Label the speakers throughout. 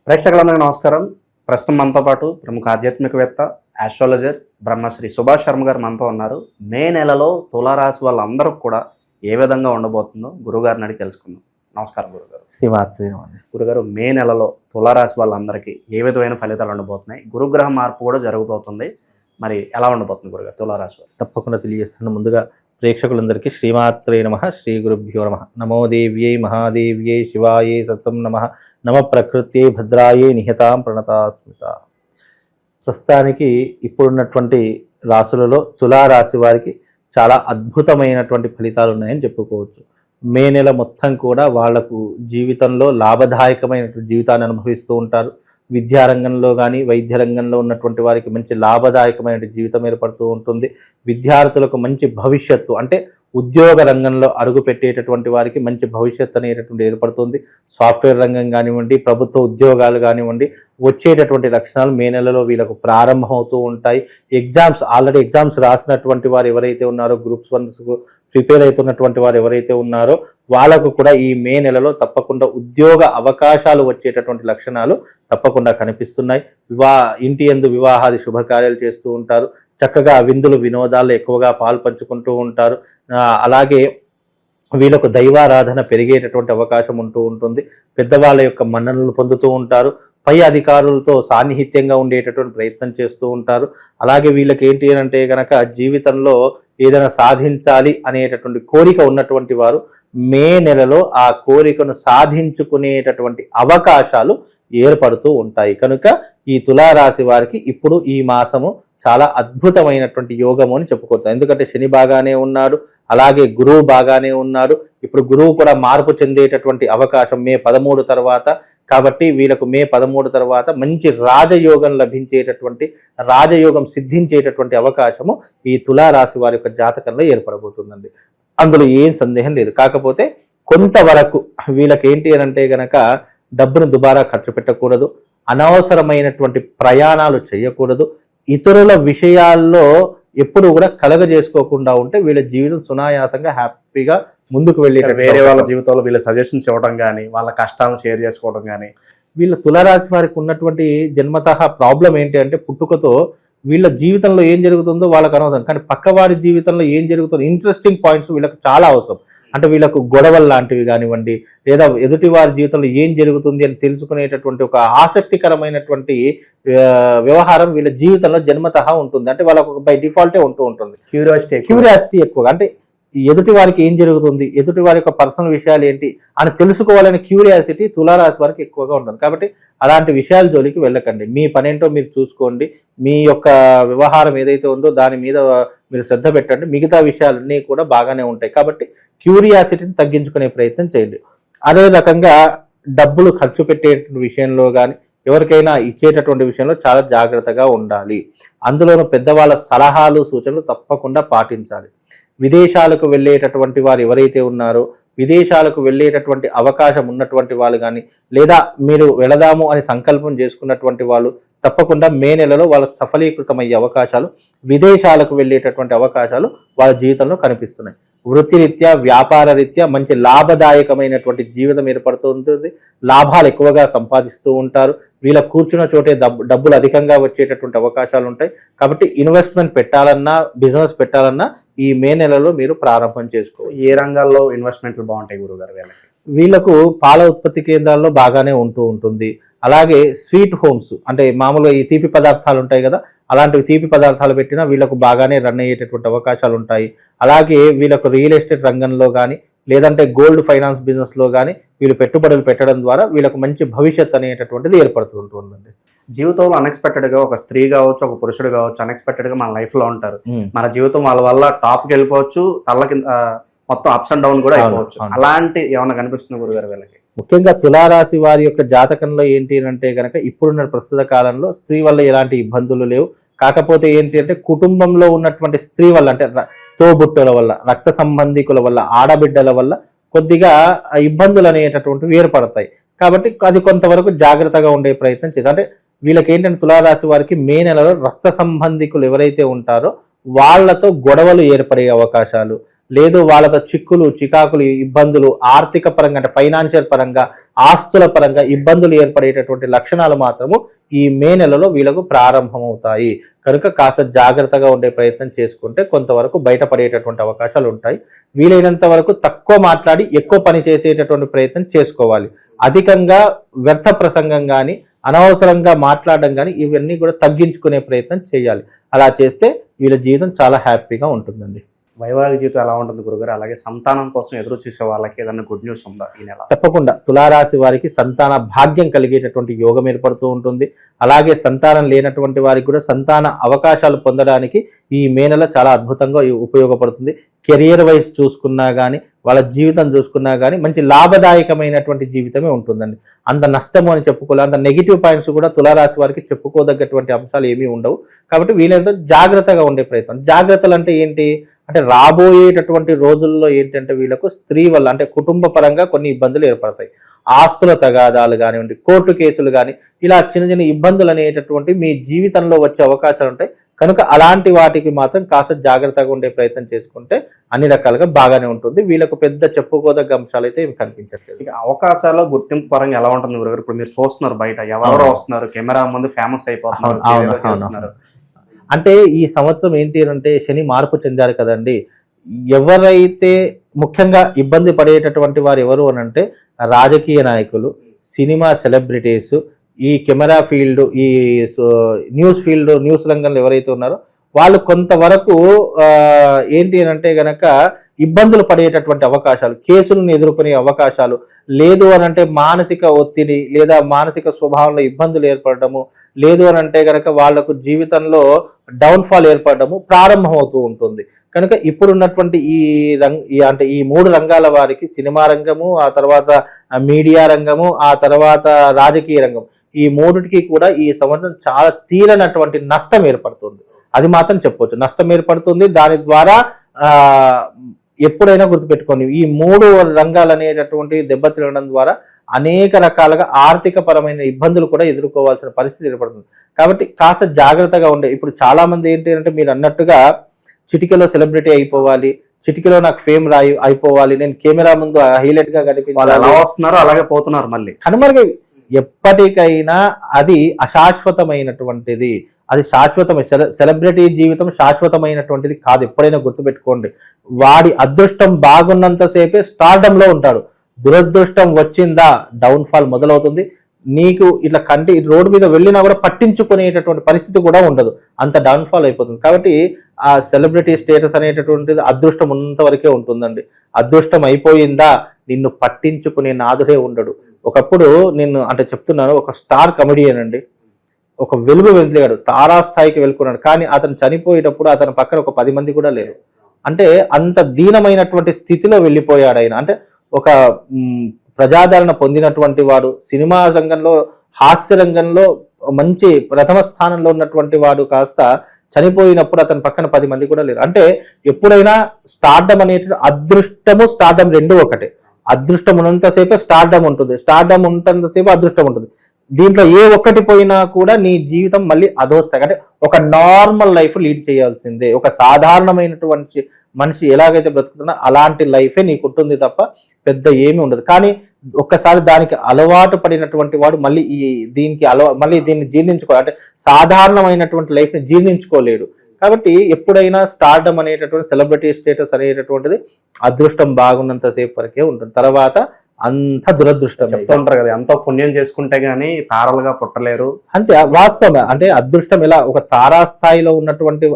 Speaker 1: ప్రేక్షకులందరికీ నమస్కారం. ప్రస్తుతం మనతో పాటు ప్రముఖ ఆధ్యాత్మికవేత్త, ఆస్ట్రాలజర్ బ్రహ్మశ్రీ సుభాష్ శర్మ గారు మనతో ఉన్నారు. మే నెలలో తులారాశి వాళ్ళందరూ కూడా ఏ విధంగా ఉండబోతుందో గురుగారిని అడిగి తెలుసుకుందాం. నమస్కారం గురుగారు.
Speaker 2: శ్రీమాత్రి.
Speaker 1: గురుగారు, మే నెలలో తులారాశి వాళ్ళందరికీ ఏ విధమైన ఫలితాలు ఉండబోతున్నాయి? గురుగ్రహ మార్పు కూడా జరగబోతుంది. మరి ఎలా ఉండబోతుంది గురుగారు తులారాశి వాళ్ళు?
Speaker 2: తప్పకుండా తెలియజేస్తాను. ముందుగా ప్రేక్షకులందరికీ శ్రీమాత్రే నమః, శ్రీ గురుభ్యో నమః. నమో దేవ్యై మహాదేవ్యై శివాయే సతం నమః. నమ ప్రకృత్యై భద్రాయే నిహతాం ప్రణతాస్మిత. ప్రస్తుతానికి ఇప్పుడున్నటువంటి రాశులలో తులారాశి వారికి చాలా అద్భుతమైనటువంటి ఫలితాలు ఉన్నాయని చెప్పుకోవచ్చు. మే నెల మొత్తం కూడా వాళ్లకు జీవితంలో లాభదాయకమైనటువంటి జీవితాన్ని అనుభవిస్తూ ఉంటారు. విద్యారంగంలో కానీ వైద్య రంగంలో ఉన్నటువంటి వారికి మంచి లాభదాయకమైన జీవితం ఏర్పడుతూ ఉంటుంది. విద్యార్థులకు మంచి భవిష్యత్తు, అంటే ఉద్యోగ రంగంలో అడుగు పెట్టేటటువంటి వారికి మంచి భవిష్యత్తు అనేటటువంటి ఏర్పడుతుంది. సాఫ్ట్వేర్ రంగం కానివ్వండి, ప్రభుత్వ ఉద్యోగాలు కానివ్వండి, వచ్చేటటువంటి లక్షణాలు మే నెలలో వీళ్ళకు ప్రారంభమవుతూ ఉంటాయి. ఆల్రెడీ ఎగ్జామ్స్ రాసినటువంటి వారు ఎవరైతే ఉన్నారో, గ్రూప్స్ 1కు ప్రిపేర్ అవుతున్నటువంటి వారు ఎవరైతే ఉన్నారో వాళ్ళకు కూడా ఈ మే నెలలో తప్పకుండా ఉద్యోగ అవకాశాలు వచ్చేటటువంటి లక్షణాలు తప్పకుండా కనిపిస్తున్నాయి. ఇంటి యందు వివాహాది శుభకార్యాలు చేస్తూ ఉంటారు. చక్కగా విందులు వినోదాలు ఎక్కువగా పాల్పంచుకుంటూ ఉంటారు. అలాగే వీళ్ళకు దైవారాధన పెరిగేటటువంటి అవకాశం ఉంటూ ఉంటుంది. పెద్దవాళ్ళ యొక్క మన్ననలు పొందుతూ ఉంటారు. పై అధికారులతో సాన్నిహిత్యంగా ఉండేటటువంటి ప్రయత్నం చేస్తూ ఉంటారు. అలాగే వీళ్ళకి ఏంటి అంటే కనుక జీవితంలో ఏదైనా సాధించాలి అనేటటువంటి కోరిక ఉన్నటువంటి వారు మే నెలలో ఆ కోరికను సాధించుకునేటటువంటి అవకాశాలు ఏర్పడుతూ ఉంటాయి. కనుక ఈ తులారాశి వారికి ఇప్పుడు ఈ మాసము చాలా అద్భుతమైనటువంటి యోగము అని చెప్పుకోవచ్చు. ఎందుకంటే శని బాగానే ఉన్నాడు, అలాగే గురువు బాగానే ఉన్నాడు. ఇప్పుడు గురువు కూడా మార్పు చెందేటటువంటి అవకాశం మే 13 తర్వాత. కాబట్టి వీళ్ళకు మే 13 తర్వాత మంచి రాజయోగం రాజయోగం సిద్ధించేటటువంటి అవకాశము ఈ తులారాశి వారి యొక్క జాతకంలో ఏర్పడబోతుందండి. అందులో ఏం సందేహం లేదు. కాకపోతే కొంతవరకు వీళ్ళకి ఏంటి అని అంటే గనక డబ్బును దుబారా ఖర్చు పెట్టకూడదు, అనవసరమైనటువంటి ప్రయాణాలు చేయకూడదు, ఇతరుల విషయాల్లో ఎప్పుడు కూడా కలగజేసుకోకుండా ఉంటే వీళ్ళ జీవితం సునాయాసంగా హ్యాపీగా ముందుకు వెళ్ళే,
Speaker 1: వేరే వాళ్ళ జీవితంలో వీళ్ళ సజెషన్స్ ఇవ్వడం కానీ, వాళ్ళ కష్టాలను షేర్ చేసుకోవడం కానీ.
Speaker 2: వీళ్ళ తులారాశి వారికి ఉన్నటువంటి జన్మతః ప్రాబ్లం ఏంటి అంటే పుట్టుకతో వీళ్ళ జీవితంలో ఏం జరుగుతుందో వాళ్ళకి అనవసరం, కానీ పక్కవాడి జీవితంలో ఏం జరుగుతుందో ఇంట్రెస్టింగ్ పాయింట్స్ వీళ్ళకి చాలా అవసరం. అంటే వీళ్ళకు గొడవలు లాంటివి కానివ్వండి, లేదా ఎదుటి వారి జీవితంలో ఏం జరుగుతుంది అని తెలుసుకునేటటువంటి ఒక ఆసక్తికరమైనటువంటి వ్యవహారం వీళ్ళ జీవితంలో జన్మతః ఉంటుంది. అంటే వాళ్ళకు బై డిఫాల్టే ఉంటూ ఉంటుంది. క్యూరియాసిటీ ఎక్కువగా, అంటే ఎదుటి వారికి ఏం జరుగుతుంది, ఎదుటి వారి యొక్క పర్సనల్ విషయాలు ఏంటి అని తెలుసుకోవాలనే క్యూరియాసిటీ తులారాశి వారికి ఎక్కువగా ఉంటుంది. కాబట్టి అలాంటి విషయాల జోలికి వెళ్ళకండి. మీ పనేంటో మీరు చూసుకోండి. మీ యొక్క వ్యవహారం ఏదైతే ఉందో దాని మీద మీరు శ్రద్ధ పెట్టండి. మిగతా విషయాలన్నీ కూడా బాగానే ఉంటాయి. కాబట్టి క్యూరియాసిటీని తగ్గించుకునే ప్రయత్నం చేయండి. అదే రకంగా డబ్బులు ఖర్చు పెట్టే విషయంలో కానీ, ఎవరికైనా ఇచ్చేటటువంటి విషయంలో చాలా జాగ్రత్తగా ఉండాలి. అందులోనూ పెద్దవాళ్ళ సలహాలు సూచనలు తప్పకుండా పాటించాలి. విదేశాలకు వెళ్ళేటటువంటి వారు ఎవరైతే ఉన్నారో, విదేశాలకు వెళ్ళేటటువంటి అవకాశం ఉన్నటువంటి వాళ్ళు కానీ, లేదా మీరు వెళదాము అని సంకల్పం చేసుకున్నటువంటి వాళ్ళు తప్పకుండా మే నెలలో వాళ్ళకు సఫలీకృతమయ్యే అవకాశాలు, విదేశాలకు వెళ్ళేటటువంటి అవకాశాలు వాళ్ళ జీవితంలో కనిపిస్తున్నాయి. వృత్తిరీత్యా, వ్యాపార రీత్యా మంచి లాభదాయకమైనటువంటి జీవితం ఏర్పడుతూ ఉంటుంది. లాభాలు ఎక్కువగా సంపాదిస్తూ ఉంటారు. వీళ్ళ కూర్చున్న చోటే డబ్బులు అధికంగా వచ్చేటటువంటి అవకాశాలు ఉంటాయి. కాబట్టి ఇన్వెస్ట్మెంట్ పెట్టాలన్నా, బిజినెస్ పెట్టాలన్నా ఈ మే నెలలో మీరు ప్రారంభం చేసుకోవాలి.
Speaker 1: ఏ రంగాల్లో ఇన్వెస్ట్మెంట్లు బాగుంటాయి గురుగారు వీళ్ళకి?
Speaker 2: వీళ్ళకు పాల ఉత్పత్తి కేంద్రాల్లో బాగానే ఉంటూ ఉంటుంది. అలాగే స్వీట్ హోమ్స్, అంటే మామూలుగా ఈ తీపి పదార్థాలు ఉంటాయి కదా, అలాంటివి తీపి పదార్థాలు పెట్టినా వీళ్ళకు బాగానే రన్ అయ్యేటటువంటి అవకాశాలు ఉంటాయి. అలాగే వీళ్ళకు రియల్ ఎస్టేట్ రంగంలో కానీ, లేదంటే గోల్డ్ ఫైనాన్స్ బిజినెస్లో కానీ వీళ్ళు పెట్టుబడులు పెట్టడం ద్వారా వీళ్ళకు మంచి భవిష్యత్తు అనేటటువంటిది ఏర్పడుతుంటుందండి.
Speaker 1: జీవితంలో అన్ఎక్స్పెక్టెడ్ గా ఒక స్త్రీ కావచ్చు, ఒక పురుషుడు కావచ్చు, అన్ఎక్స్పెక్టెడ్ గా మన లైఫ్ లో ఉంటారు. మన జీవితం వాళ్ళ వల్ల టాప్కి వెళ్ళిపోవచ్చు, తల్ల కింద మొత్తం అప్స్ అండ్ డౌన్ కూడా అయిపోవచ్చు. అలాంటి ఏమన్నా కనిపిస్తుంది గురుగారు వీళ్ళకి?
Speaker 2: ముఖ్యంగా తులారాశి వారి యొక్క జాతకంలో ఏంటి అంటే కనుక ఇప్పుడున్న ప్రస్తుత కాలంలో స్త్రీ వల్ల ఎలాంటి ఇబ్బందులు లేవు. కాకపోతే ఏంటి అంటే కుటుంబంలో ఉన్నటువంటి స్త్రీ వల్ల, అంటే తోబుట్టుల వల్ల, రక్త సంబంధికుల వల్ల, ఆడబిడ్డల వల్ల కొద్దిగా ఇబ్బందులు అనేటటువంటివి ఏర్పడతాయి. కాబట్టి అది కొంతవరకు జాగ్రత్తగా ఉండే ప్రయత్నం చేస్తారు. అంటే వీళ్ళకి ఏంటంటే తులారాశి వారికి మే నెలలో రక్త సంబంధికులు ఎవరైతే ఉంటారో వాళ్లతో గొడవలు ఏర్పడే అవకాశాలు, లేదు వాళ్ళతో చిక్కులు చికాకులు ఇబ్బందులు ఆర్థిక పరంగా అంటే ఫైనాన్షియల్ పరంగా ఆస్తుల పరంగా ఇబ్బందులు ఏర్పడేటటువంటి లక్షణాలు మాత్రము ఈ మే నెలలో వీళ్ళకు ప్రారంభమవుతాయి. కనుక కాస్త జాగ్రత్తగా ఉండే ప్రయత్నం చేసుకుంటే కొంతవరకు బయటపడేటటువంటి అవకాశాలు ఉంటాయి. వీలైనంత వరకు తక్కువ మాట్లాడి ఎక్కువ పని చేసేటటువంటి ప్రయత్నం చేసుకోవాలి. అధికంగా వ్యర్థ ప్రసంగం కానీ అనవసరంగా మాట్లాడడం కానీ ఇవన్నీ కూడా తగ్గించుకునే ప్రయత్నం చేయాలి. అలా చేస్తే వీళ్ళ జీవితం చాలా హ్యాపీగా ఉంటుందండి.
Speaker 1: వైవాహిక జీవితం ఎలా ఉంటుంది గురుగారు? అలాగే సంతానం కోసం ఎదురు చూసే వాళ్ళకి ఏదైనా గుడ్ న్యూస్ ఉందా ఈ నెల?
Speaker 2: తప్పకుండా తులారాశి వారికి సంతాన భాగ్యం కలిగేటటువంటి యోగం ఏర్పడుతూ ఉంటుంది. అలాగే సంతానం లేనటువంటి వారికి కూడా సంతాన అవకాశాలు పొందడానికి ఈ మే నెల చాలా అద్భుతంగా ఉపయోగపడుతుంది. కెరియర్ వైజ్ చూసుకున్నా కానీ వాళ్ళ జీవితం చూసుకున్నా కానీ మంచి లాభదాయకమైనటువంటి జీవితమే ఉంటుందండి. అంత నష్టము అని చెప్పుకోలేదు, అంత నెగిటివ్ పాయింట్స్ కూడా తులారాశి వారికి చెప్పుకోదగ్గటువంటి అంశాలు ఏమీ ఉండవు. కాబట్టి వీళ్ళతో జాగ్రత్తగా ఉండే ప్రయత్నం. జాగ్రత్తలు అంటే ఏంటి అంటే రాబోయేటటువంటి రోజుల్లో ఏంటంటే వీళ్ళకు స్త్రీ వల్ల అంటే కుటుంబ పరంగా కొన్ని ఇబ్బందులు ఏర్పడతాయి. ఆస్తుల తగాదాలు కానివ్వండి, కోర్టు కేసులు కానీ ఇలా చిన్న చిన్న ఇబ్బందులు అనేటటువంటి మీ జీవితంలో వచ్చే అవకాశాలు ఉంటాయి. కనుక అలాంటి వాటికి మాత్రం కాస్త జాగ్రత్తగా ఉండే ప్రయత్నం చేసుకుంటే అన్ని రకాలుగా బాగానే ఉంటుంది. వీళ్ళకు పెద్ద చెప్పుకోదగ్గ అంశాలు అయితే ఏమి కనిపించట్లేదు.
Speaker 1: ఇక అవకాశాల గుర్తింపు పరంగా ఎలా ఉంటుంది గురుగారు? ఇప్పుడు మీరు చూస్తున్నారు బయట ఎవరెవరో వస్తున్నారు, కెమెరా ముందు ఫేమస్ అయిపోతున్నారు.
Speaker 2: అంటే ఈ సంవత్సరం ఏంటి అంటే శని మార్పు చెందారు కదండి. ఎవరైతే ముఖ్యంగా ఇబ్బంది పడేటటువంటి వారు ఎవరు అని అంటే రాజకీయ నాయకులు, సినిమా సెలబ్రిటీస్, ఈ కెమెరా ఫీల్డ్, ఈ న్యూస్ ఫీల్డ్, న్యూస్ రంగంలో ఎవరైతే ఉన్నారో వాళ్ళు కొంతవరకు ఏంటి అని అంటే గనక ఇబ్బందులు పడేటటువంటి అవకాశాలు, కేసులను ఎదుర్కొనే అవకాశాలు, లేదు అని అంటే మానసిక ఒత్తిడి లేదా మానసిక స్వభావంలో ఇబ్బందులు ఏర్పడము, లేదు అని అంటే గనక వాళ్లకు జీవితంలో డౌన్ఫాల్ ఏర్పడము ప్రారంభమవుతూ ఉంటుంది. కనుక ఇప్పుడున్నటువంటి ఈ మూడు రంగాల వారికి సినిమా రంగము, ఆ తర్వాత మీడియా రంగము, ఆ తర్వాత రాజకీయ రంగం, ఈ మూడిటికి కూడా ఈ సంవత్సరం చాలా తీరనటువంటి నష్టం ఏర్పడుతుంది. అది మాత్రం చెప్పవచ్చు, నష్టం ఏర్పడుతుంది. దాని ద్వారా ఎప్పుడైనా గుర్తుపెట్టుకోండి, ఈ మూడు రంగాలు అనేటటువంటి దెబ్బతినడం ద్వారా అనేక రకాలుగా ఆర్థిక పరమైన ఇబ్బందులు కూడా ఎదుర్కోవాల్సిన పరిస్థితి ఏర్పడుతుంది. కాబట్టి కాస్త జాగ్రత్తగా ఉండే. ఇప్పుడు చాలా మంది ఏంటి అంటే మీరు అన్నట్టుగా చిటికెలో సెలబ్రిటీ అయిపోవాలి, చిటికెలో నాకు ఫేమ్ అయిపోవాలి, నేను కెమెరా ముందు హైలైట్ గా కనిపించాలి,
Speaker 1: ఎలా వస్తున్నారు అలాగే పోతున్నారు, మళ్ళీ
Speaker 2: కనుమరుగై. ఎప్పటికైనా అది అశాశ్వతమైనటువంటిది, అది శాశ్వతమైన సెలబ్రిటీ జీవితం శాశ్వతమైనటువంటిది కాదు. ఎప్పుడైనా గుర్తుపెట్టుకోండి, వాడి అదృష్టం బాగున్నంతసేపే స్టార్డంలో ఉంటాడు. దురదృష్టం వచ్చిందా డౌన్ఫాల్ మొదలవుతుంది. నీకు ఇట్లా రోడ్డు మీద వెళ్ళినా కూడా పట్టించుకునేటటువంటి పరిస్థితి కూడా ఉండదు, అంత డౌన్ఫాల్ అయిపోతుంది. కాబట్టి ఆ సెలబ్రిటీ స్టేటస్ అనేటటువంటిది అదృష్టం ఉన్నంత వరకే ఉంటుందండి. అదృష్టం అయిపోయిందా నిన్ను పట్టించుకునే నాదుడే ఉండడు. ఒకప్పుడు నేను అంటే చెప్తున్నాను, ఒక స్టార్ కమెడియన్ అండి, ఒక వెలుగు వెలిగాడు, తారాస్థాయికి వెళ్ళుకున్నాడు. కానీ అతను చనిపోయేటప్పుడు అతని పక్కన ఒక 10 మంది కూడా లేరు. అంటే అంత దీనమైనటువంటి స్థితిలో వెళ్ళిపోయాడు ఆయన. అంటే ఒక ప్రజాదరణ పొందినటువంటి వాడు, సినిమా రంగంలో హాస్య రంగంలో మంచి ప్రథమ స్థానంలో ఉన్నటువంటి వాడు కాస్త చనిపోయినప్పుడు అతని పక్కన 10 మంది కూడా లేరు. అంటే ఎప్పుడైనా స్టార్డమ్ అనేటువంటి అదృష్టము స్టార్డమ్ రెండు ఒకటే. అదృష్టం ఉన్నంతసేపే స్టార్డమ్ ఉంటుంది, స్టార్డమ్ ఉన్నంతసేపు అదృష్టం ఉంటుంది. దీంట్లో ఏ ఒక్కటి పోయినా కూడా నీ జీవితం మళ్ళీ అదోస్తాయి. అంటే ఒక నార్మల్ లైఫ్ లీడ్ చేయాల్సిందే. ఒక సాధారణమైనటువంటి మనిషి ఎలాగైతే బ్రతుకుతున్నా అలాంటి లైఫే నీకు ఉంటుంది తప్ప పెద్ద ఏమీ ఉండదు. కానీ ఒక్కసారి దానికి అలవాటు పడినటువంటి వాడు మళ్ళీ మళ్ళీ దీన్ని అంటే సాధారణమైనటువంటి లైఫ్ని జీర్ణించుకోలేడు. కాబట్టి ఎప్పుడైనా స్టార్డమ్ అనేటటువంటి సెలబ్రిటీ స్టేటస్ అనేటటువంటిది అదృష్టం బాగున్నంతసేపు వరకే ఉంటుంది, తర్వాత అంత దురదృష్టం.
Speaker 1: చెప్తూ ఉంటారు కదా, ఎంతో పుణ్యం చేసుకుంటే గానీ తారలుగా పుట్టలేరు.
Speaker 2: అంతే వాస్తవమే. అంటే అదృష్టం ఎలా ఒక తారాస్థాయిలో ఉన్నటువంటి,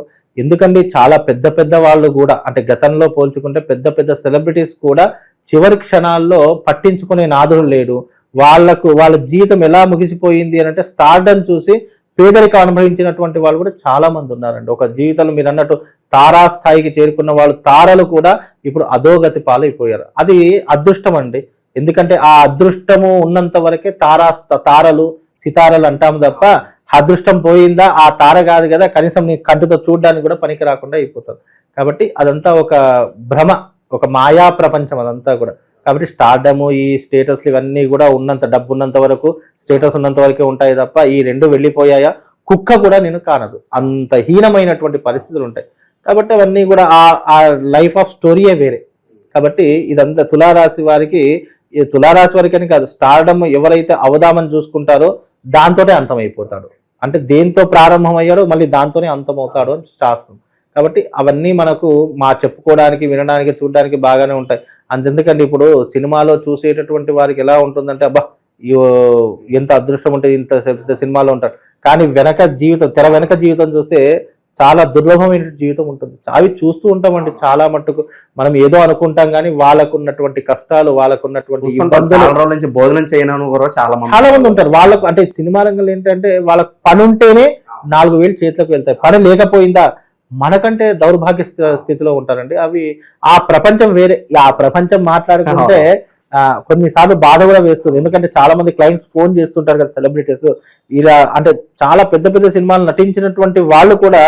Speaker 2: ఎందుకంటే చాలా పెద్ద పెద్ద వాళ్ళు కూడా అంటే గతంలో పోల్చుకుంటే పెద్ద పెద్ద సెలబ్రిటీస్ కూడా చివరి క్షణాల్లో పట్టించుకునే నాదుడు లేడు. వాళ్ళ జీవితం ఎలా ముగిసిపోయింది అని అంటే స్టార్డమ్ చూసి పేదరికం అనుభవించినటువంటి వాళ్ళు కూడా చాలా మంది ఉన్నారండి. ఒక జీవితంలో మీరు అన్నట్టు తారాస్థాయికి చేరుకున్న వాళ్ళు, తారలు కూడా ఇప్పుడు అధోగతి పాలైపోయారు. అది అదృష్టం అండి. ఎందుకంటే ఆ అదృష్టము ఉన్నంత వరకే తారలు సితారలు అంటాము తప్ప అదృష్టం పోయిందా ఆ తార కాదు కదా, కనీసం నీ కంటితో చూడడానికి కూడా పనికి రాకుండా అయిపోతారు. కాబట్టి అదంతా ఒక భ్రమ, ఒక మాయా ప్రపంచం అదంతా కూడా. కాబట్టి స్టార్డము, ఈ స్టేటస్లు ఇవన్నీ కూడా ఉన్నంత డబ్బు ఉన్నంత వరకు, స్టేటస్ ఉన్నంత వరకే ఉంటాయి తప్ప ఈ రెండు వెళ్ళిపోయాయా కుక్క కూడా నేను కానదు, అంత హీనమైనటువంటి పరిస్థితులు ఉంటాయి. కాబట్టి అవన్నీ కూడా ఆ లైఫ్ ఆఫ్ స్టోరీయే వేరే. కాబట్టి ఇదంతా తులారాశి వారికి, ఈ తులారాశి వారికి అని కాదు, స్టార్డమ్ ఎవరైతే అవదామని చూసుకుంటారో దాంతోనే అంతమైపోతాడు. అంటే దేంతో ప్రారంభం అయ్యాడో మళ్ళీ దాంతోనే అంతమవుతాడు అని శాస్త్రం. కాబట్టి అవన్నీ మనకు చెప్పుకోవడానికి, వినడానికి, చూడడానికి బాగానే ఉంటాయి. అంతెందుకండి, ఇప్పుడు సినిమాలో చూసేటటువంటి వారికి ఎలా ఉంటుందంటే, అబ్బా ఎంత అదృష్టం ఉంటే ఇంత పెద్ద సినిమాలో ఉంటాడు, కానీ వెనక జీవితం, తెర వెనక జీవితం చూస్తే చాలా దుర్లభమైన జీవితం ఉంటుంది. అవి చూస్తూ ఉంటామండి చాలా మట్టుకు. మనం ఏదో అనుకుంటాం కానీ వాళ్ళకు ఉన్నటువంటి కష్టాలు, వాళ్ళకు ఉన్నటువంటి ఇబ్బందులు
Speaker 1: నుంచి భోజనం చేయను కూడా
Speaker 2: చాలా మంది ఉంటారు. వాళ్ళకు అంటే సినిమా రంగంలో ఏంటంటే వాళ్ళకు పని ఉంటేనే 4,000 చేతిలోకి వెళ్తాయి, పని లేకపోయిందా మనకంటే దౌర్భాగ్య స్థితిలో ఉంటారండి. అవి ఆ ప్రపంచం వేరే. ఆ ప్రపంచం మాట్లాడుకుంటే కొన్నిసార్లు బాధ కూడా వేస్తుంది. ఎందుకంటే చాలా మంది క్లయింట్స్ ఫోన్ చేస్తుంటారు కదా, సెలబ్రిటీస్ ఇలా, అంటే చాలా పెద్ద పెద్ద సినిమాలు నటించినటువంటి వాళ్ళు కూడా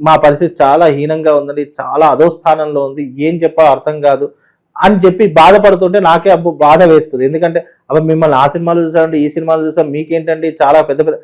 Speaker 2: మా పరిస్థితి చాలా హీనంగా ఉందండి, చాలా అధోస్థానంలో ఉంది, ఏం చెప్పా అర్థం కాదు అని చెప్పి బాధపడుతుంటే నాకే బాధ వేస్తుంది. ఎందుకంటే మిమ్మల్ని ఆ సినిమాలు చూసామండి, ఈ సినిమాలు చూసాం, మీకేంటండి చాలా పెద్ద పెద్ద,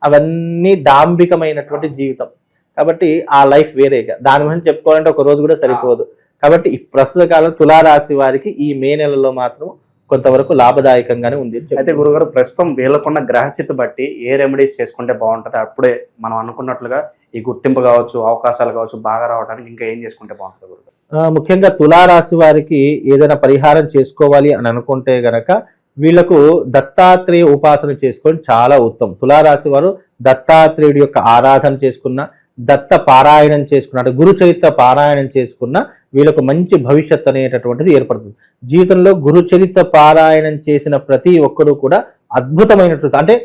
Speaker 2: అవన్నీ డాంబికమైనటువంటి జీవితం. కాబట్టి ఆ లైఫ్ వేరేగా, దాని గురించి చెప్పుకోవాలంటే ఒక రోజు కూడా సరిపోదు. కాబట్టి ఈ ప్రస్తుత కాలం తులారాశి వారికి ఈ మే నెలలో మాత్రం కొంతవరకు లాభదాయకంగానే ఉంది.
Speaker 1: అయితే గురుగారు, ప్రస్తుతం వీళ్ళకున్న గ్రహస్థితి బట్టి ఏ రెమెడీస్ చేసుకుంటే బాగుంటుంది? అప్పుడే మనం అనుకున్నట్లుగా ఈ గుర్తింపు కావచ్చు, అవకాశాలు కావచ్చు బాగా రావడానికి ఇంకా ఏం చేసుకుంటే బాగుంటుంది గురుగారు?
Speaker 2: ముఖ్యంగా తులారాశి వారికి ఏదైనా పరిహారం చేసుకోవాలి అని అనుకుంటే గనక వీళ్లకు దత్తాత్రేయ ఉపాసన చేసుకొని చాలా ఉత్తమం. తులారాశి వారు దత్తాత్రేయుడి యొక్క ఆరాధన చేసుకున్న, దత్త పారాయణం చేసుకున్న, అంటే గురు చరిత్ర పారాయణం చేసుకున్న వీళ్ళకు మంచి భవిష్యత్ అనేటటువంటిది ఏర్పడుతుంది. జీవితంలో గురు చరిత్ర పారాయణం చేసిన ప్రతి ఒక్కరు కూడా అద్భుతమైనటువంటి, అంటే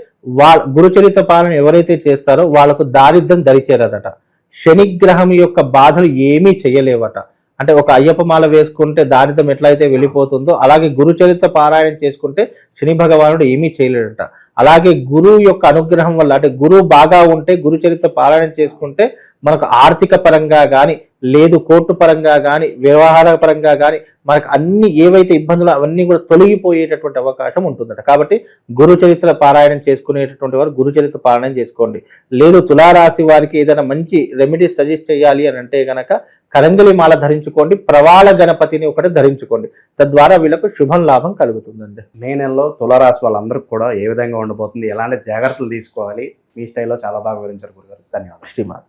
Speaker 2: గురు చరిత్ర పారాయణం ఎవరైతే చేస్తారో వాళ్ళకు దారిద్ర్యం దరిచేరదట, శనిగ్రహం యొక్క బాధలు ఏమీ చేయలేవట. అంటే ఒక అయ్యప్ప మాల వేసుకుంటే దారిద్ర్యం ఎట్లయితే వెళ్ళిపోతుందో అలాగే గురు చరిత్ర పారాయణం చేసుకుంటే శని భగవానుడు ఏమీ చేయలేడట. అలాగే గురువు యొక్క అనుగ్రహం వల్ల, అంటే గురువు బాగా ఉంటే గురు చరిత్ర పారాయణం చేసుకుంటే మనకు ఆర్థిక పరంగా కానీ, లేదు కోర్టు పరంగా కానీ, వ్యవహార పరంగా కానీ మనకు అన్ని ఏవైతే ఇబ్బందులు అవన్నీ కూడా తొలగిపోయేటటువంటి అవకాశం ఉంటుందట. కాబట్టి గురు చరిత్ర పారాయణం చేసుకునేటటువంటి వారు గురు చరిత్ర పారాయణం చేసుకోండి. లేదు తులారాశి వారికి ఏదైనా మంచి రెమెడీస్ సజెస్ట్ చేయాలి అని అంటే గనక కరంగలి మాల ధరించుకోండి, ప్రవాళ గణపతిని ఒకటి ధరించుకోండి, తద్వారా వీళ్ళకు శుభం లాభం కలుగుతుందండి.
Speaker 1: మే నెలలో తులారాశి వాళ్ళందరికీ కూడా ఏ విధంగా ఉండబోతుంది, ఎలాంటి జాగ్రత్తలు తీసుకోవాలి, మీ స్టైల్లో చాలా బాగా వివరించారు గురుగారు. ధన్యవాదాలు.
Speaker 2: శ్రీమాన్.